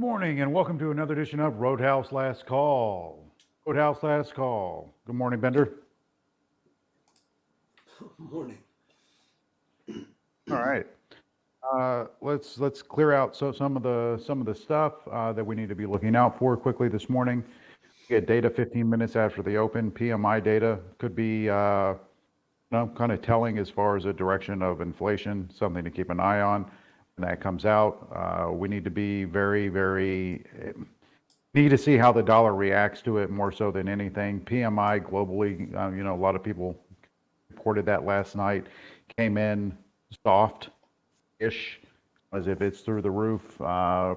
Morning and welcome to another edition of Roadhouse Last Call. Roadhouse Last Call. Good morning, Bender. Morning. All right. Let's clear out some of the stuff that we need to be looking out for quickly this morning. We get data 15 minutes after the open. PMI data could be kind of telling as far as the direction of inflation. Something to keep an eye on when that comes out. We need to be very need to see how the dollar reacts to it more so than anything. PMI globally, a lot of people reported that last night, came in soft-ish, as if it's through the roof,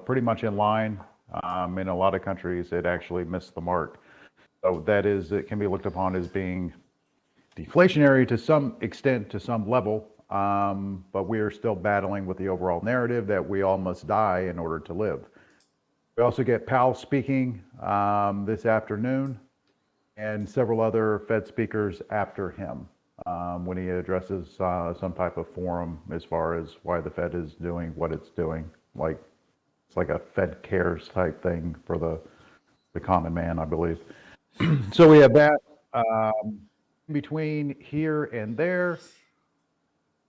pretty much in line. In a lot of countries, it actually missed the mark. So it can be looked upon as being deflationary to some extent, to some level, but we are still battling with the overall narrative that we all must die in order to live. We also get Powell speaking this afternoon and several other Fed speakers after him when he addresses some type of forum as far as why the Fed is doing what it's doing. It's like a Fed cares type thing for the common man, I believe. So we have that. In between here and there,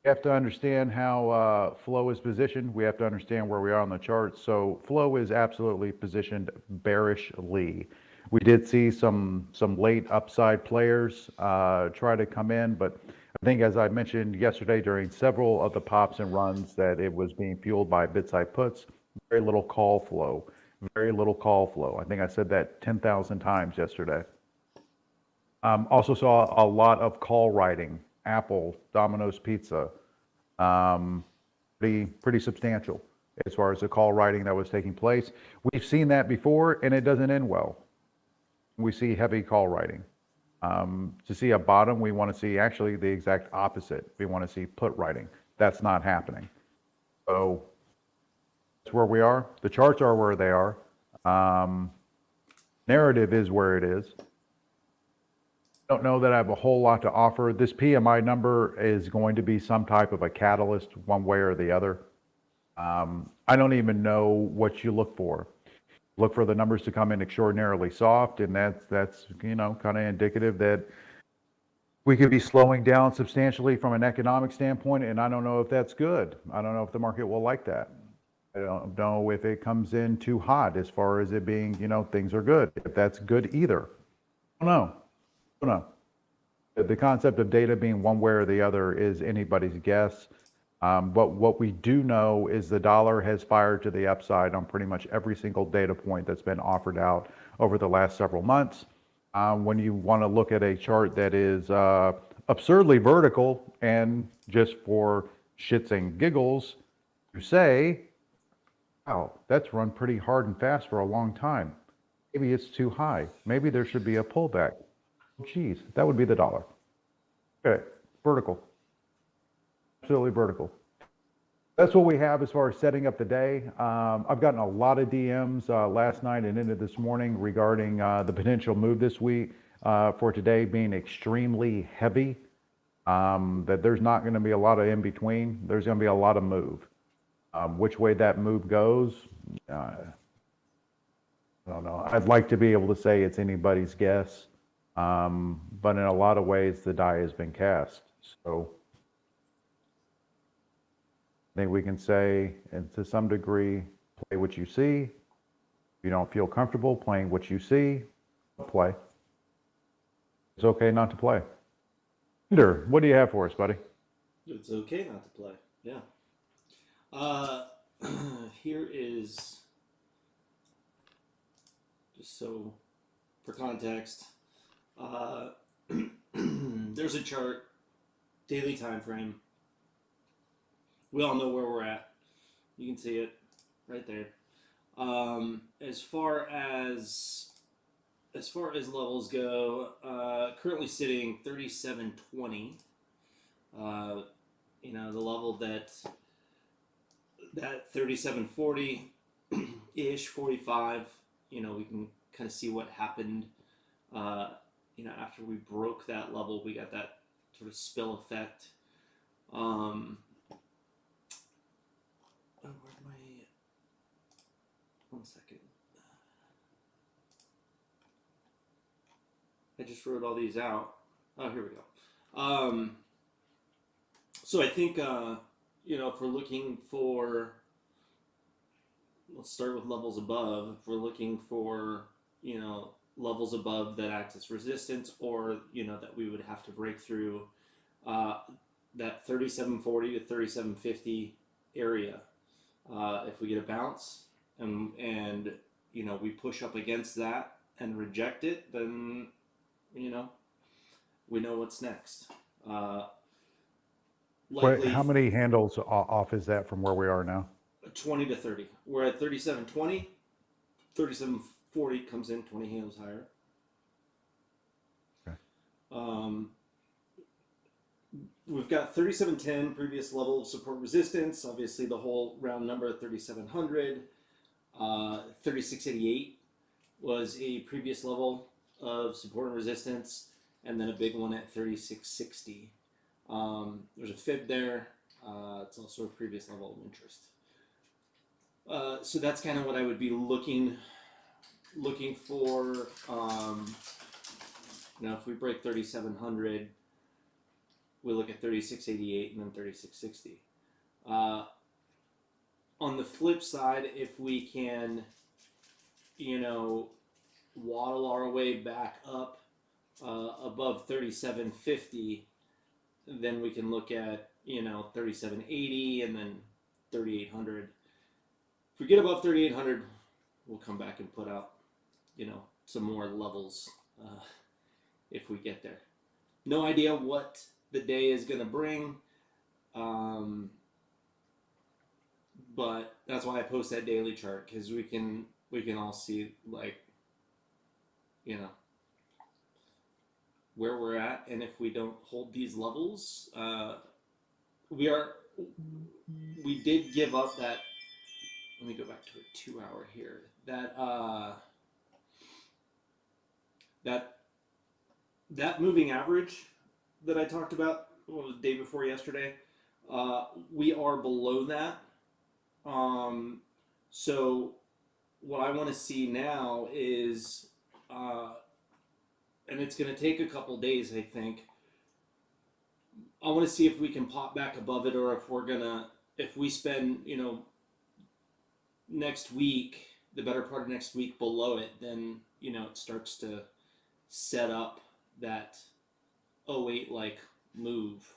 we have to understand how flow is positioned. We have to understand where we are on the chart. So flow is absolutely positioned bearishly. We did see some late upside players try to come in, but I think, as I mentioned yesterday during several of the pops and runs, that it was being fueled by bid side puts. Very little call flow. Very little call flow. I think I said that 10,000 times yesterday. Also saw a lot of call writing. Apple, Domino's Pizza, pretty substantial as far as the call writing that was taking place. We've seen that before, and it doesn't end well. We see heavy call writing. To see a bottom, we want to see actually the exact opposite. We want to see put writing. That's not happening. So that's where we are. The charts are where they are. Narrative is where it is. Don't know that I have a whole lot to offer. This PMI number is going to be some type of a catalyst one way or the other. I don't even know what you look for. Look for the numbers to come in extraordinarily soft, and that's kind of indicative that we could be slowing down substantially from an economic standpoint, and I don't know if that's good. I don't know if the market will like that. I don't know if it comes in too hot as far as it being, things are good. If that's good either. I don't know. The concept of data being one way or the other is anybody's guess. But what we do know is the dollar has fired to the upside on pretty much every single data point that's been offered out over the last several months. When you want to look at a chart that is absurdly vertical and just for shits and giggles, you say, wow, that's run pretty hard and fast for a long time. Maybe it's too high. Maybe there should be a pullback. Geez, that would be the dollar. Okay, vertical. Absolutely vertical. That's what we have as far as setting up the day. I've gotten a lot of DMs last night and into this morning regarding the potential move this week for today being extremely heavy, that there's not going to be a lot of in between. There's going to be a lot of move. Which way that move goes, I don't know. I'd like to be able to say it's anybody's guess. But in a lot of ways, the die has been cast. So I think we can say, and to some degree, play what you see. If you don't feel comfortable playing what you see, play. It's okay not to play. Ender, what do you have for us, buddy? It's okay not to play. Yeah. Here is, just so for context, there's a chart, daily time frame. We all know where we're at. You can see it right there. As far as levels go, currently sitting 37.20. The level that 37.40 ish, 45. We can kind of see what happened. After we broke that level, we got that sort of spill effect. 1 second. I just wrote all these out. Oh, here we go. So I think, if we're looking for, let's start with levels above. If we're looking for, levels above that act as resistance, or, that we would have to break through that 3740 to 3750 area. If we get a bounce and we push up against that and reject it, then, we know what's next. Likely How many handles off is that from where we are now? 20 to 30. We're at 3720. 3740 comes in 20 handles higher. Okay. We've got 3710, previous level of support resistance. Obviously, the whole round number of 3700. 3688 was a previous level of support and resistance, and then a big one at 3660. There's a fib there. It's also a previous level of interest. So that's kind of what I would be looking for. If we break 3700, we look at 3688 and then 3660. On the flip side, if we can, waddle our way back up above 3750, then we can look at 3780 and then 3800. If we get above 3800, we'll come back and put out some more levels if we get there. No idea what the day is going to bring, but that's why I post that daily chart, because we can all see where we're at, and if we don't hold these levels, we did give up that. Let me go back to a 2 hour here. That moving average that I talked about, the day before yesterday, we are below that. So what I want to see now is, and it's going to take a couple days, I think. I want to see if we can pop back above it, or if we spend, next week, the better part of next week below it, then, it starts to set up that 08 like move.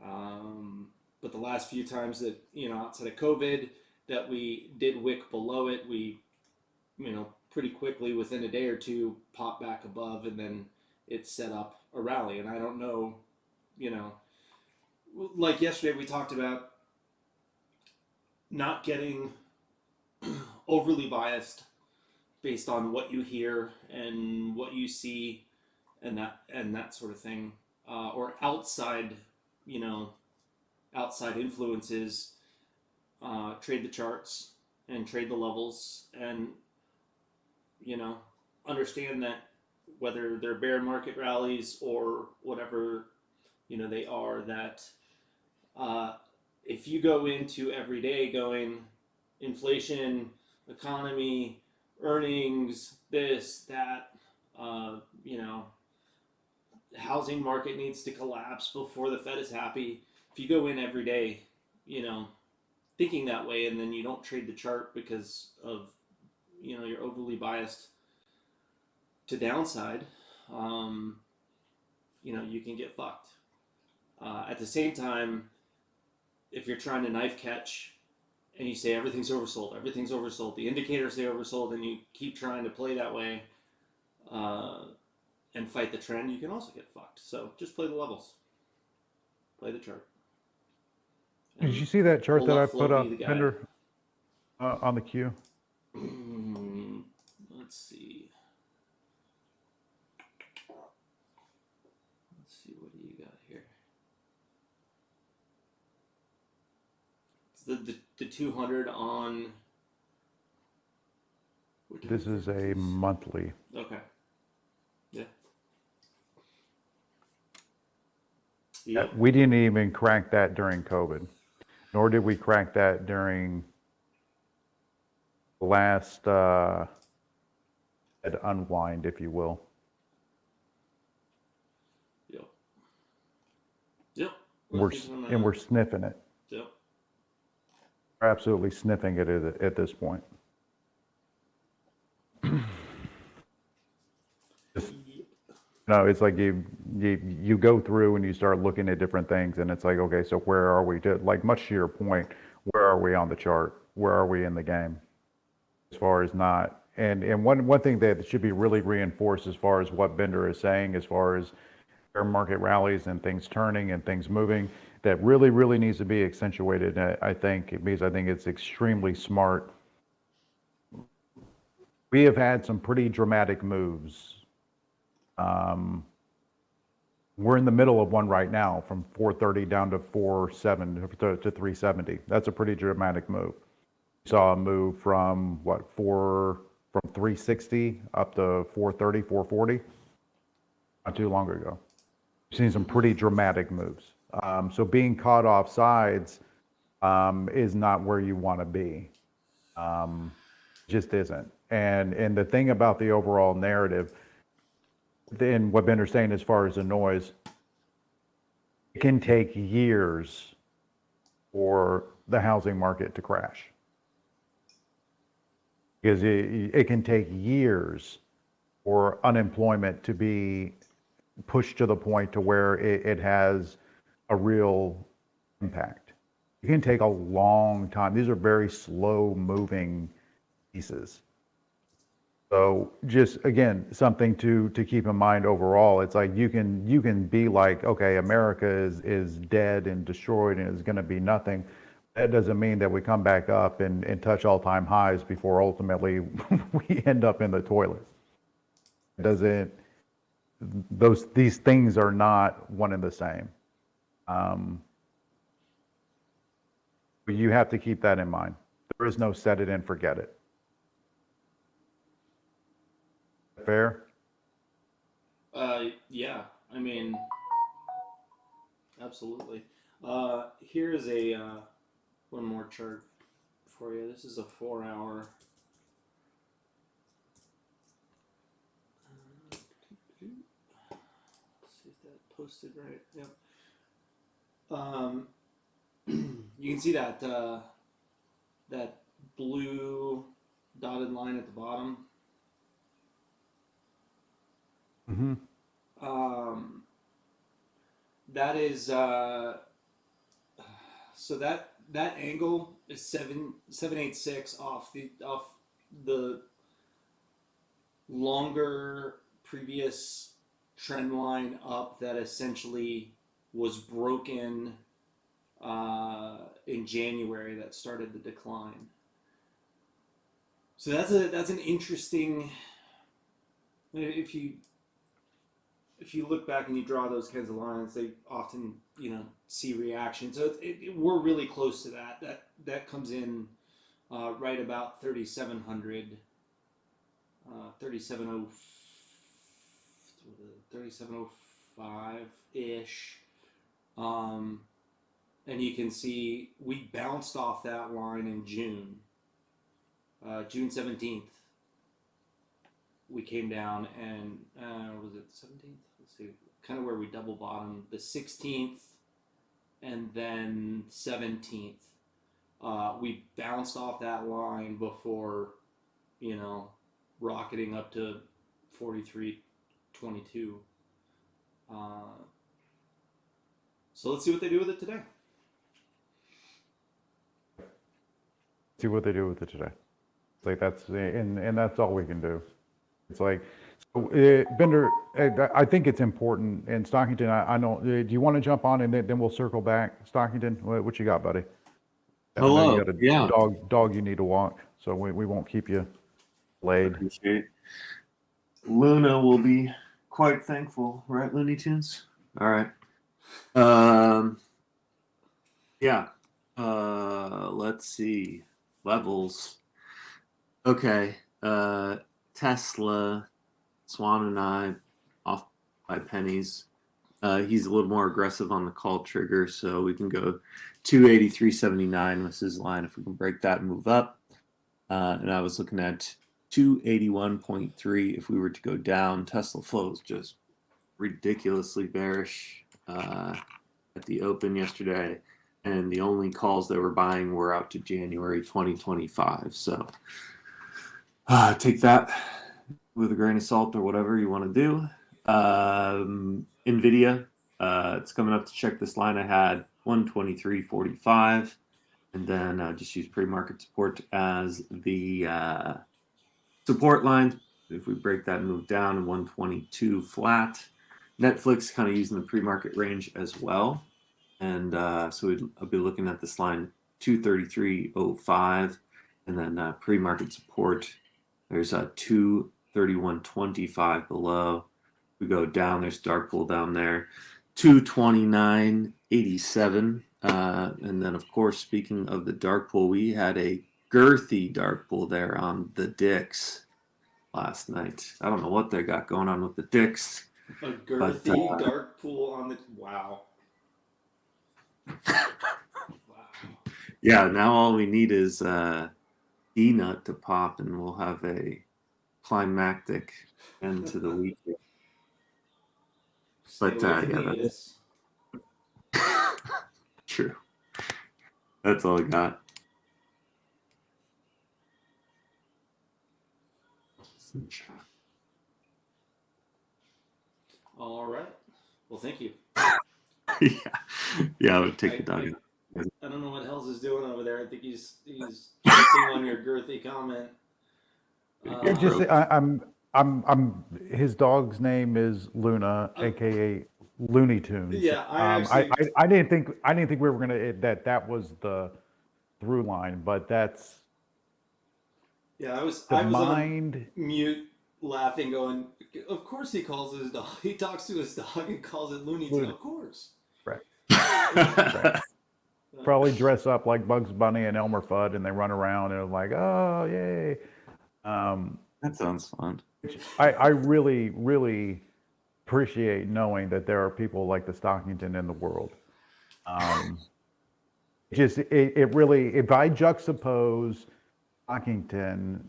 But the last few times that, outside of COVID, that we did wick below it, we, pretty quickly within a day or two pop back above, and then it set up a rally. And I don't know, like yesterday we talked about not getting overly biased based on what you hear and what you see and that sort of thing, or outside influences. Trade the charts and trade the levels, and understand that whether they're bear market rallies or whatever they are, that if you go into every day going inflation, economy, earnings, this, that, housing market needs to collapse before the Fed is happy. If you go in every day, thinking that way, and then you don't trade the chart because of, you're overly biased to downside, you can get fucked. At the same time, if you're trying to knife catch and you say everything's oversold, the indicators say oversold, and you keep trying to play that way and fight the trend, you can also get fucked. So just play the levels, play the chart. Did you see that chart that I put up on the queue? Let's see. What do you got here? It's the 200 on. This is a monthly. Okay. Yeah. Yep. We didn't even crank that during COVID, nor did we crank that during last unwind, if you will. Yep. Yep. We're sniffing it. Yep. We're absolutely sniffing it at this point. No, it's like you go through and you start looking at different things, and it's like, okay, so where are we? Like, much to your point, where are we on the chart? Where are we in the game? As far as not, and one thing that should be really reinforced as far as what Bender is saying, as far as fair market rallies and things turning and things moving, that really needs to be accentuated. I think, because I think it's extremely smart. We have had some pretty dramatic moves. We're in the middle of one right now, from 430 down to 47 to 370. That's a pretty dramatic move. We saw a move from from 360 up to 430, 440, not too long ago. We've seen some pretty dramatic moves. So being caught off sides is not where you want to be. Just isn't. And the thing about the overall narrative, then what Bender's saying as far as the noise, it can take years for the housing market to crash. Because it can take years for unemployment to be pushed to the point to where it has a real impact. It can take a long time. These are very slow moving pieces. So just, again, something to keep in mind overall. It's like you can be like, okay, America is dead and destroyed and is going to be nothing. That doesn't mean that we come back up and touch all-time highs before ultimately we end up in the toilet. It doesn't. These things are not one and the same. But you have to keep that in mind. There is no set it and forget it. Fair? Yeah. I mean, absolutely. Here is a one more chart for you. This is a 4-hour. Let's see if that posted right. Yep. You can see that that blue dotted line at the bottom. Mm-hmm. That is so that angle is 786 off the longer previous trend line up that essentially was broken in January, that started the decline. So that's an interesting. If you look back and you draw those kinds of lines, they often see reaction. So we're really close to that. That comes in right about 3,700, 3705 ish, and you can see we bounced off that line in June, June 17th. We came down and was it 17th? Let's see, kind of where we double bottomed, the 16th and then 17th. We bounced off that line before, rocketing up to 43.22. So let's see what they do with it today. See what they do with it today. It's like and that's all we can do. It's like, so Bender, I think it's important. And Stockington, I know. Do you want to jump on and then we'll circle back? Stockington, what you got, buddy? Hello. You got a dog you need to walk, so we won't keep you laid. Appreciate. Luna will be quite thankful, right, Looney Tunes? All right. Yeah. Let's see. Levels. Okay. Tesla, Swan and I off by pennies. He's a little more aggressive on the call trigger, so we can go 283.79 was his line if we can break that and move up. and I was looking at 281.3 if we were to go down. Tesla flow is just ridiculously bearish at the open yesterday, and the only calls they were buying were out to January 2025. So take that with a grain of salt or whatever you want to do. Nvidia, it's coming up to check this line I had, 123.45, and then just use pre-market support as the support line. If we break that and move down to 122 flat. Netflix kind of using the pre-market range as well, and so I'll be looking at this line 233.05, and then pre-market support. There's a 231.25 below. We go down. There's dark pool down there, 229.87, and then of course, speaking of the dark pool, we had a girthy dark pool there on the Dix last night. I don't know what they got going on with the Dix. A girthy dark pool on the wow. Wow. Yeah, now all we need is E-nut to pop, and we'll have a climactic end to the week. But yeah, that's true. That's all I got. All right. Well, thank you. Yeah, I would take the dog. I don't know what Hells is doing over there. I think he's jumping on your girthy comment. I'm his dog's name is Luna, aka Looney Tunes. Yeah, I didn't think we were gonna that was the through line, but that's I was mind on mute laughing, going, of course he calls his dog. He talks to his dog and calls it Looney Tunes. Of course. Right. Right. Probably dress up like Bugs Bunny and Elmer Fudd, and they run around and are like, oh yay. That sounds fun. I really, really appreciate knowing that there are people like the Stockington in the world. It really, if I juxtapose Stockington,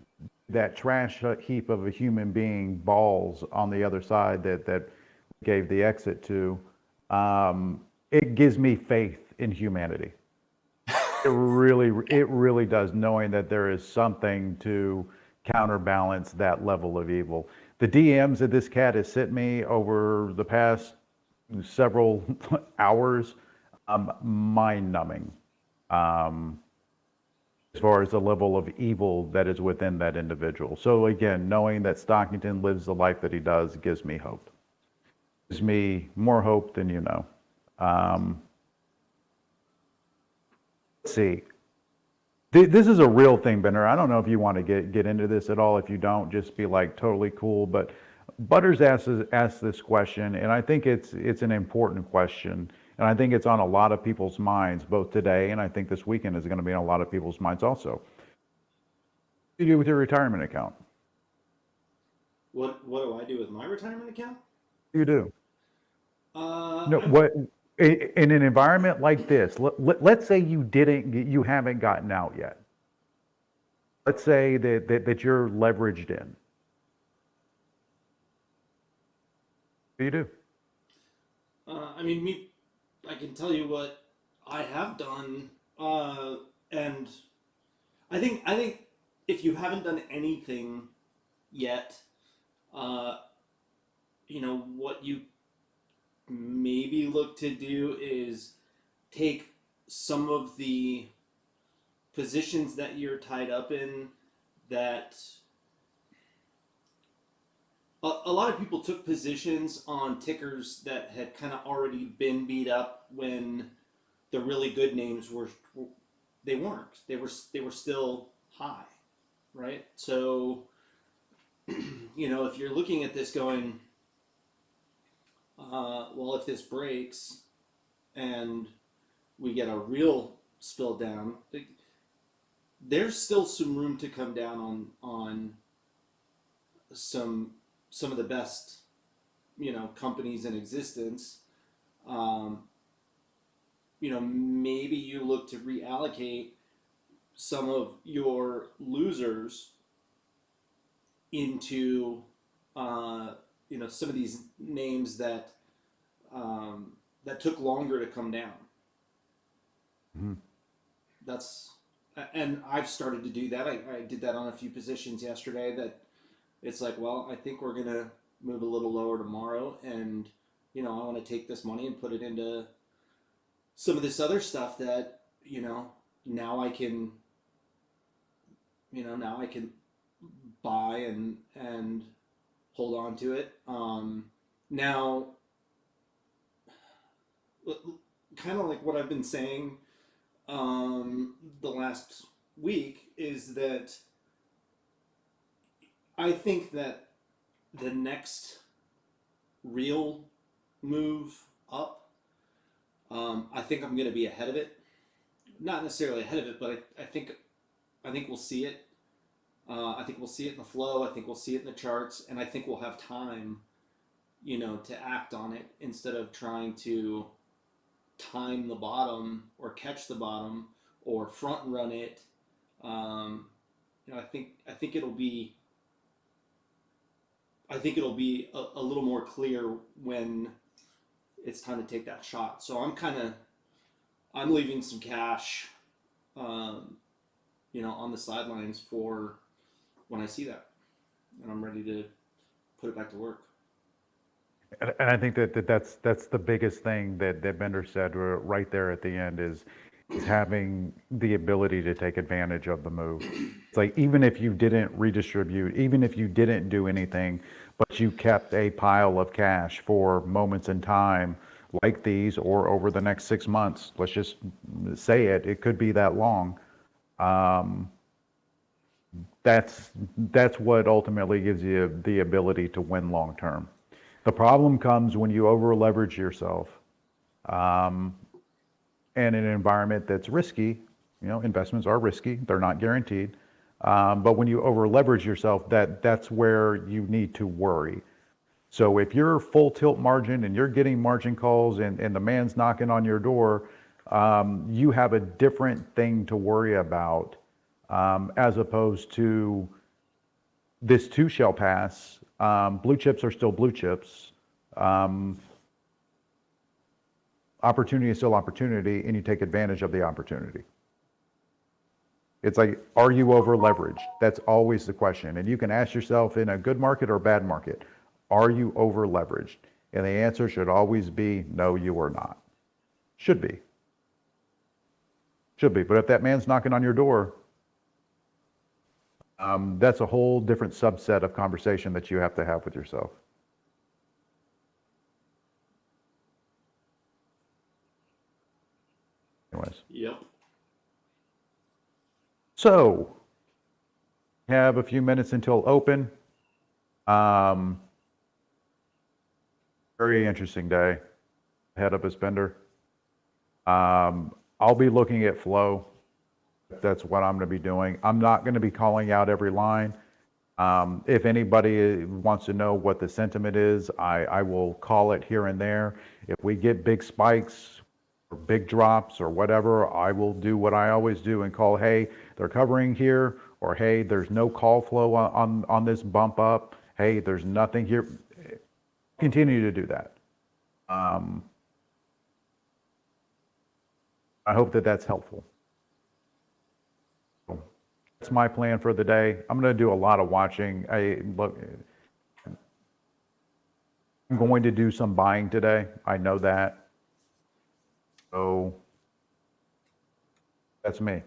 that trash heap of a human being, balls on the other side that gave the exit to, it gives me faith in humanity. It really does, knowing that there is something to counterbalance that level of evil. The DMs that this cat has sent me over the past several hours, mind-numbing, as far as the level of evil that is within that individual. So again, knowing that Stockington lives the life that he does gives me hope. Gives me more hope than you know. Let's see. This is a real thing, Benner. I don't know if you want to get into this at all. If you don't, just be like totally cool. But Butters asked this question, and I think it's an important question, and I think it's on a lot of people's minds, both today and I think this weekend is going to be on a lot of people's minds also. What do you do with your retirement account? What do I do with my retirement account? What do you do? No, I'm- what in an environment like this? Let's say you haven't gotten out yet. Let's say that you're leveraged in. What do you do? I mean, I can tell you what I have done, and I think if you haven't done anything yet, what you maybe look to do is take some of the positions that you're tied up in that a lot of people took positions on tickers that had kind of already been beat up when the really good names they weren't. They were still high, right? So, if you're looking at this going, well, if this breaks and we get a real spill down, there's still some room to come down on some of the best, companies in existence. Maybe you look to reallocate some of your losers into some of these names that that took longer to come down. Mhm. And I've started to do that. I did that on a few positions yesterday. That it's like, well, I think we're gonna move a little lower tomorrow, and I want to take this money and put it into some of this other stuff that now I can now I can buy and hold on to it. Now, kind of like what I've been saying the last week is that I think that the next real move up, I think I'm going to be ahead of it. Not necessarily ahead of it, but I think we'll see it. I think we'll see it in the flow. I think we'll see it in the charts, and I think we'll have time, to act on it instead of trying to time the bottom or catch the bottom or front run it. I think it'll be a little more clear when it's time to take that shot. So I'm leaving some cash, on the sidelines for when I see that, and I'm ready to put it back to work. And I think that's the biggest thing that Bender said right there at the end is having the ability to take advantage of the move. It's like, even if you didn't redistribute, even if you didn't do anything, but you kept a pile of cash for moments in time like these, or over the next 6 months, let's just say it could be that long. That's what ultimately gives you the ability to win long term. The problem comes when you over leverage yourself, in an environment that's risky. Investments are risky; they're not guaranteed. But when you over leverage yourself, that's where you need to worry. So if you're full tilt margin and you're getting margin calls, and the man's knocking on your door, you have a different thing to worry about, as opposed to this too shall pass. Blue chips are still blue chips. Opportunity is still opportunity, and you take advantage of the opportunity. It's like, are you over leveraged? That's always the question. And you can ask yourself, in a good market or bad market, are you over leveraged? And the answer should always be, no, you are not. Should be. Should be. But if that man's knocking on your door, that's a whole different subset of conversation that you have to have with yourself. Anyways. Yep. So, we have a few minutes until open. Very interesting day ahead of us, Bender. I'll be looking at flow. That's what I'm going to be doing. I'm not going to be calling out every line. If anybody wants to know what the sentiment is, I will call it here and there. If we get big spikes or big drops or whatever, I will do what I always do and call, hey, they're covering here, or hey, there's no call flow on this bump up. Hey, there's nothing here. Continue to do that. I hope that that's helpful. That's my plan for the day. I'm going to do a lot of watching. I'm going to do some buying today. I know that. So that's me.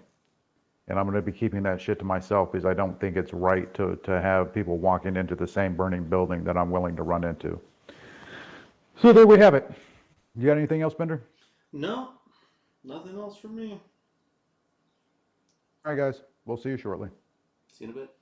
And I'm going to be keeping that shit to myself, because I don't think it's right to have people walking into the same burning building that I'm willing to run into. So there we have it. You got anything else, Bender? No, nothing else from me. All right, guys. We'll see you shortly. See you in a bit.